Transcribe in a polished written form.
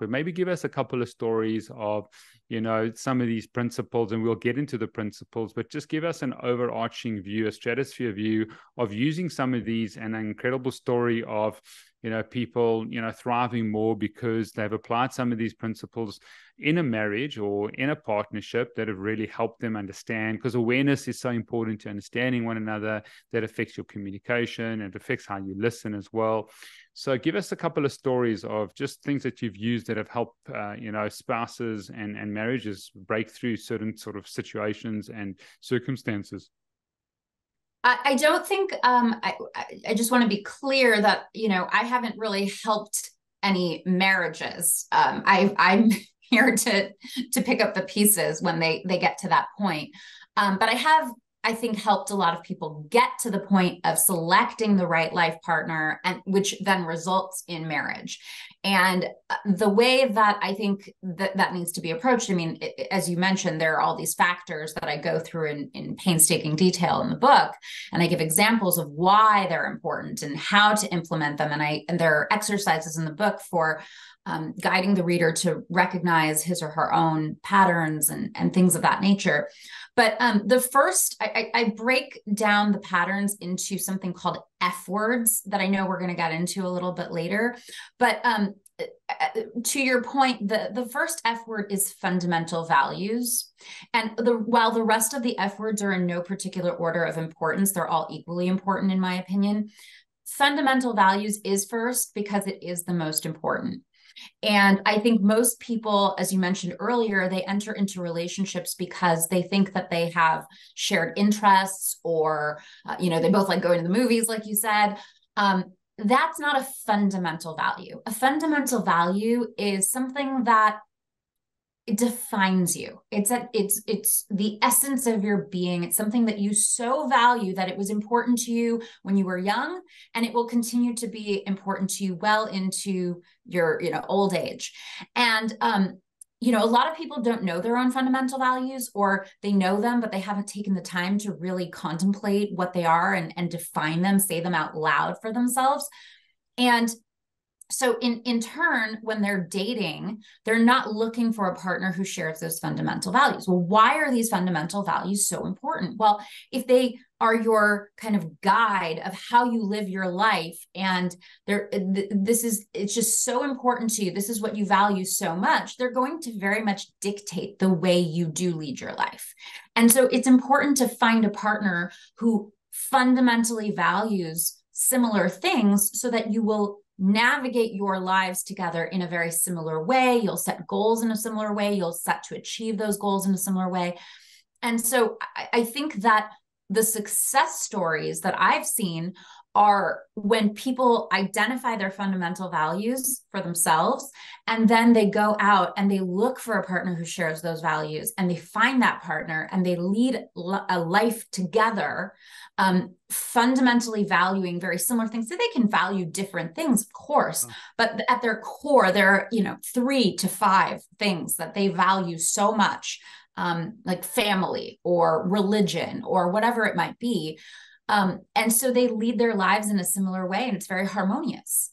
with. Maybe give us a couple of stories of, some of these principles, and we'll get into the principles, but just give us an overarching view, a stratosphere view of using some of these, and an incredible story of, people, thriving more because they've applied some of these principles in a marriage or in a partnership that have really helped them understand, because awareness is so important to understanding one another. That affects your communication, and it affects how you listen as well. So give us a couple of stories of just things that you've used that have helped, spouses and marriages break through certain sort of situations and circumstances. I don't think, I just want to be clear that, I haven't really helped any marriages. I'm here to pick up the pieces when they get to that point. But I have, I think, helped a lot of people get to the point of selecting the right life partner, and which then results in marriage. And the way that I think that needs to be approached, I mean, as you mentioned, there are all these factors that I go through in painstaking detail in the book, and I give examples of why they're important and how to implement them. And there are exercises in the book for guiding the reader to recognize his or her own patterns and things of that nature. But the first, I break down the patterns into something called F words that I know we're going to get into a little bit later. But to your point, the first F word is fundamental values. And while the rest of the F words are in no particular order of importance, they're all equally important in my opinion. Fundamental values is first because it is the most important. And I think most people, as you mentioned earlier, they enter into relationships because they think that they have shared interests, or, they both like going to the movies, like you said. That's not a fundamental value. A fundamental value is something that it defines you. It's the essence of your being. It's something that you so value that it was important to you when you were young, and it will continue to be important to you well into your, old age. And, a lot of people don't know their own fundamental values, or they know them, but they haven't taken the time to really contemplate what they are and define them, say them out loud for themselves. And so in turn, when they're dating, they're not looking for a partner who shares those fundamental values. Well, why are these fundamental values so important? Well, if they are your kind of guide of how you live your life, and it's just so important to you, this is what you value so much, they're going to very much dictate the way you do lead your life. And so it's important to find a partner who fundamentally values similar things, so that you will navigate your lives together in a very similar way. You'll set goals in a similar way. You'll set to achieve those goals in a similar way. And so I think that the success stories that I've seen are when people identify their fundamental values for themselves, and then they go out and they look for a partner who shares those values, and they find that partner, and they lead a life together, fundamentally valuing very similar things. So they can value different things, of course, but at their core, there are, 3 to 5 things that they value so much, like family or religion or whatever it might be. And so they lead their lives in a similar way, and it's very harmonious.